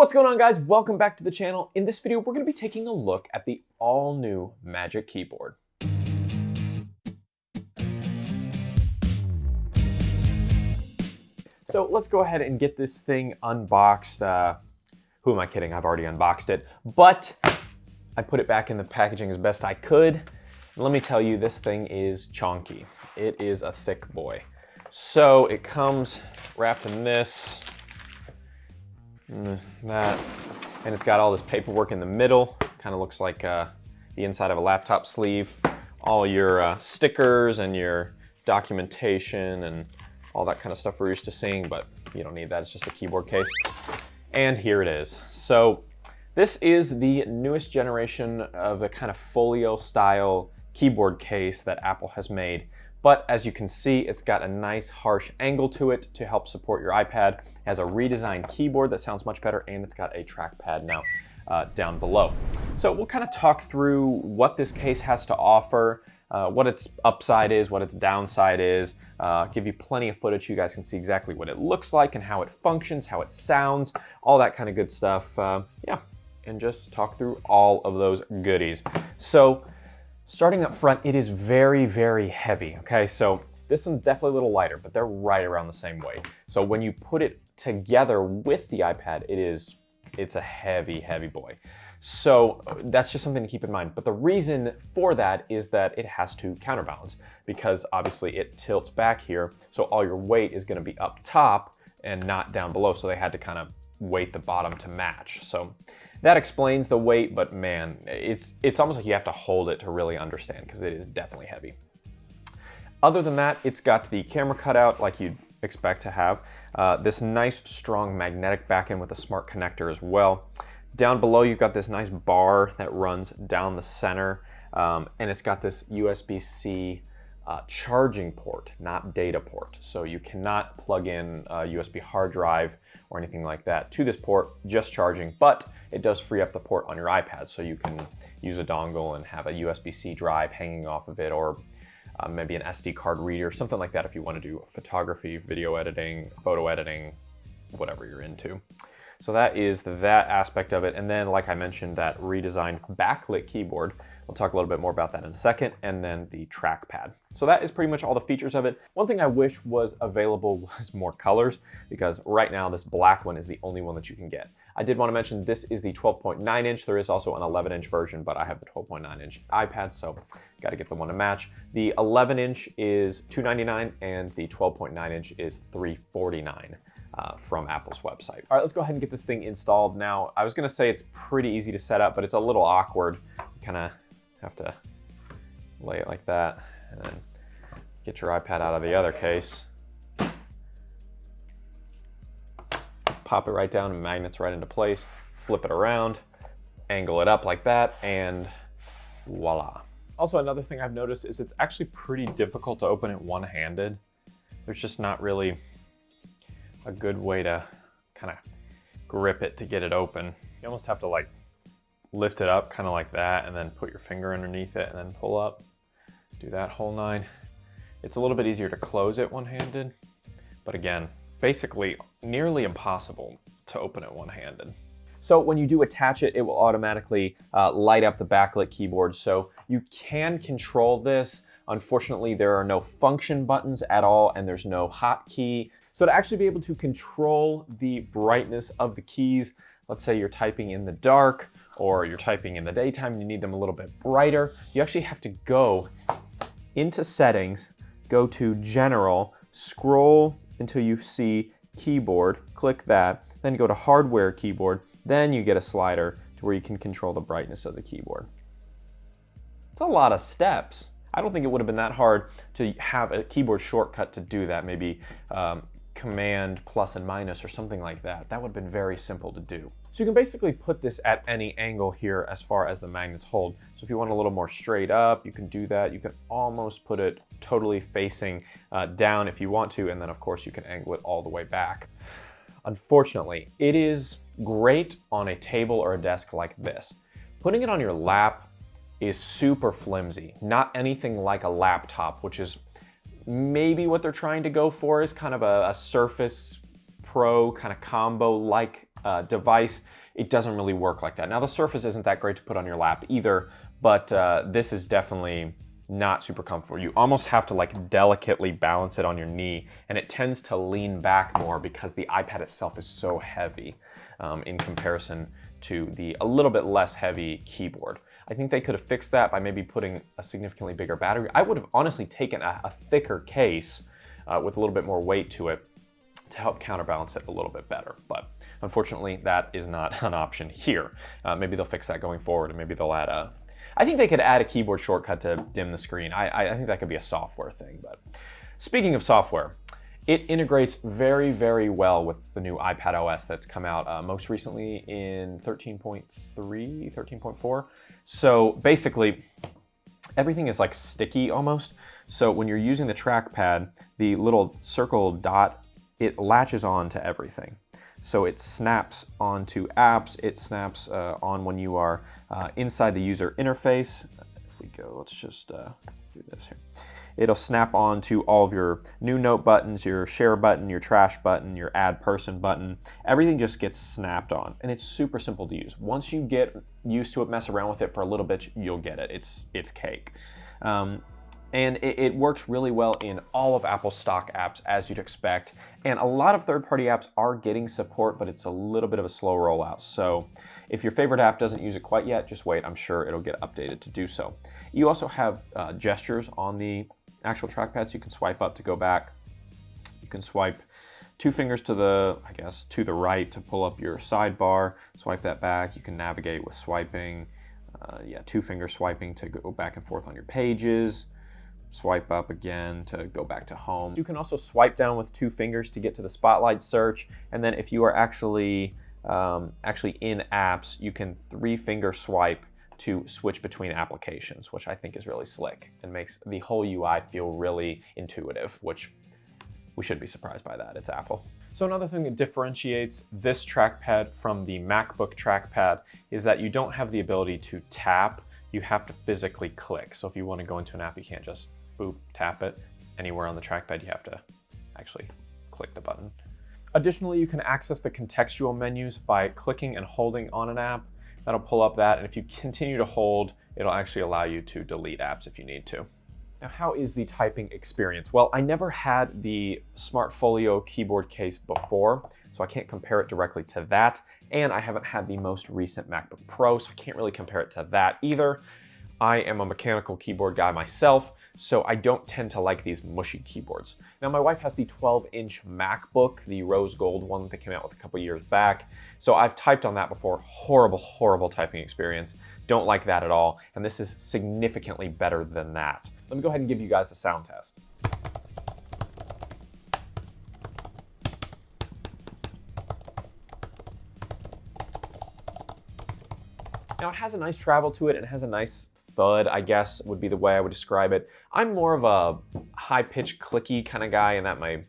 What's going on, guys? Welcome back to the channel. In this video, we're going to be taking a look at the all-new Magic Keyboard. So let's go ahead and get this thing unboxed. Who am I kidding? I've already unboxed it, but I put it back in the packaging as best I could. Let me tell you, this thing is chonky. It is a thick boy. So it comes wrapped in this, that, and it's got all this paperwork in the middle. Kind of looks like the inside of a laptop sleeve. All your stickers and your documentation and all that kind of stuff we're used to seeing, but you don't need that. It's just a keyboard case. And here it is. So this is the newest generation of the kind of folio style keyboard case that Apple has made. But as you can see, it's got a nice harsh angle to it to help support your iPad. It has a redesigned keyboard that sounds much better, and it's got a trackpad now down below. So we'll kind of talk through what this case has to offer, what its upside is, what its downside is, give you plenty of footage so you guys can see exactly what it looks like and how it functions, how it sounds, all that kind of good stuff. Yeah, and just talk through all of those goodies. So starting up front, it is very, very heavy, okay? So this one's definitely a little lighter, but they're right around the same weight. So when you put it together with the iPad, it's a heavy, heavy boy. So that's just something to keep in mind. But the reason for that is that it has to counterbalance, because obviously it tilts back here. So all your weight is gonna be up top and not down below. So they had to kind of weight the bottom to match. So that explains the weight, but man, it's almost like you have to hold it to really understand, because it is definitely heavy. Other than that, it's got the camera cutout like you'd expect to have. This nice, strong magnetic back end with a smart connector as well. Down below, you've got this nice bar that runs down the center, and it's got this USB-C charging port, not data port. So you cannot plug in a USB hard drive or anything like that to this port, just charging, but it does free up the port on your iPad. So you can use a dongle and have a USB-C drive hanging off of it, or maybe an SD card reader, something like that if you want to do photography, video editing, photo editing, whatever you're into. So that is that aspect of it. And then, like I mentioned, that redesigned backlit keyboard. We'll talk a little bit more about that in a second. And then the trackpad. So that is pretty much all the features of it. One thing I wish was available was more colors, because right now this black one is the only one that you can get. I did want to mention this is the 12.9 inch. There is also an 11 inch version, but I have the 12.9 inch iPad, so got to get the one to match. The 11 inch is $299 and the 12.9 inch is $349. From Apple's website. All right, let's go ahead and get this thing installed now. I was gonna say it's pretty easy to set up, but it's a little awkward. You kind of have to lay it like that and then get your iPad out of the other case. Pop it right down and magnets right into place, flip it around, angle it up like that, and voila. Also, another thing I've noticed is it's actually pretty difficult to open it one-handed. There's just not really a good way to kind of grip it to get it open. You almost have to like lift it up kind of like that and then put your finger underneath it and then pull up. Do that whole nine. It's a little bit easier to close it one-handed, but again, basically nearly impossible to open it one-handed. So when you do attach it, it will automatically light up the backlit keyboard. So you can control this. Unfortunately, there are no function buttons at all, and there's no hotkey. So to actually be able to control the brightness of the keys, let's say you're typing in the dark or you're typing in the daytime and you need them a little bit brighter, you actually have to go into settings, go to general, scroll until you see keyboard, click that, then go to hardware keyboard, then you get a slider to where you can control the brightness of the keyboard. It's a lot of steps. I don't think it would have been that hard to have a keyboard shortcut to do that, maybe Command plus and minus or something like that. That would have been very simple to do. So you can basically put this at any angle here as far as the magnets hold. So if you want a little more straight up, you can do that. You can almost put it totally facing down if you want to, and then of course you can angle it all the way back. Unfortunately, it is great on a table or a desk like this. Putting it on your lap is super flimsy, not anything like a laptop, which is maybe what they're trying to go for, is kind of a surface Pro kind of combo-like device, it doesn't really work like that. Now the Surface isn't that great to put on your lap either, but this is definitely not super comfortable. You almost have to like delicately balance it on your knee, and it tends to lean back more because the iPad itself is so heavy in comparison to the a little bit less heavy keyboard. I think they could have fixed that by maybe putting a significantly bigger battery. I would have honestly taken a thicker case with a little bit more weight to it to help counterbalance it a little bit better. But unfortunately, that is not an option here. Maybe they'll fix that going forward, and maybe they'll add a... I think they could add a keyboard shortcut to dim the screen. I think that could be a software thing. But speaking of software, it integrates very, very well with the new iPad OS that's come out most recently in 13.3, 13.4. So basically, everything is like sticky almost. So when you're using the trackpad, the little circle dot, it latches on to everything. So it snaps onto apps, it snaps on when you are inside the user interface. If we go, let's just do this here. It'll snap on to all of your new note buttons, your share button, your trash button, your add person button. Everything just gets snapped on, and it's super simple to use. Once you get used to it, mess around with it for a little bit, you'll get it. It's cake. And it works really well in all of Apple's stock apps, as you'd expect. And a lot of third-party apps are getting support, but it's a little bit of a slow rollout. So if your favorite app doesn't use it quite yet, just wait. I'm sure it'll get updated to do so. You also have gestures on the actual trackpad, so you can swipe up to go back. You can swipe 2 fingers to the, I guess, to the right to pull up your sidebar. Swipe that back. You can navigate with swiping. 2 finger swiping to go back and forth on your pages. Swipe up again to go back to home. You can also swipe down with 2 fingers to get to the spotlight search. And then if you are actually in apps, you can 3-finger swipe to switch between applications, which I think is really slick and makes the whole UI feel really intuitive, which we should be surprised by that. It's Apple. So another thing that differentiates this trackpad from the MacBook trackpad is that you don't have the ability to tap. You have to physically click. So if you want to go into an app, you can't just boop, tap it. Anywhere on the trackpad, you have to actually click the button. Additionally, you can access the contextual menus by clicking and holding on an app. That'll pull up that, and if you continue to hold, it'll actually allow you to delete apps if you need to. Now, how is the typing experience? Well, I never had the Smartfolio keyboard case before, so I can't compare it directly to that, and I haven't had the most recent MacBook Pro, so I can't really compare it to that either. I am a mechanical keyboard guy myself, so I don't tend to like these mushy keyboards. Now, my wife has the 12-inch MacBook, the rose gold one that they came out with a couple years back. So I've typed on that before. Horrible, horrible typing experience. Don't like that at all. And this is significantly better than that. Let me go ahead and give you guys a sound test. Now, it has a nice travel to it. It has a nice thud, I guess, would be the way I would describe it. I'm more of a high-pitched, clicky kind of guy, and that might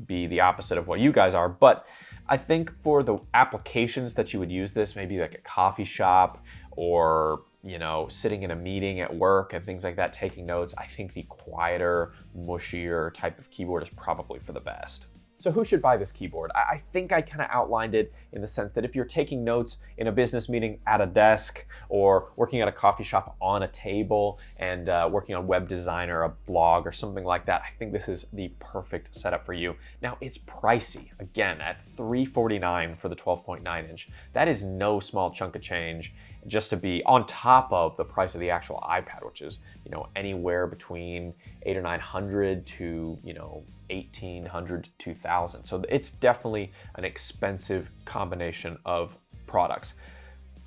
be the opposite of what you guys are. But I think for the applications that you would use this, maybe like a coffee shop or, you know, sitting in a meeting at work and things like that, taking notes, I think the quieter, mushier type of keyboard is probably for the best. So who should buy this keyboard? I think I kind of outlined it in the sense that if you're taking notes in a business meeting at a desk or working at a coffee shop on a table and working on web design or a blog or something like that, I think this is the perfect setup for you. Now, it's pricey, again, at $349 for the 12.9 inch. That is no small chunk of change just to be on top of the price of the actual iPad, which is, you know, anywhere between $800 or $900 to, you know, $1,800 to $2,000. So it's definitely an expensive combination of products.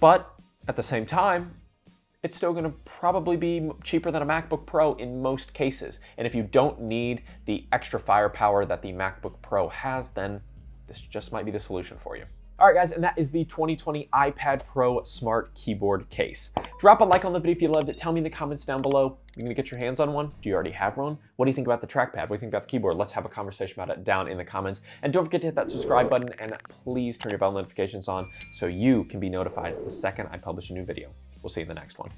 But at the same time, it's still gonna probably be cheaper than a MacBook Pro in most cases. And if you don't need the extra firepower that the MacBook Pro has, then this just might be the solution for you. All right, guys, and that is the 2020 iPad Pro Smart Keyboard Case. Drop a like on the video if you loved it. Tell me in the comments down below. You're gonna get your hands on one? Do you already have one? What do you think about the trackpad? What do you think about the keyboard? Let's have a conversation about it down in the comments. And don't forget to hit that subscribe button and please turn your bell notifications on so you can be notified the second I publish a new video. We'll see you in the next one.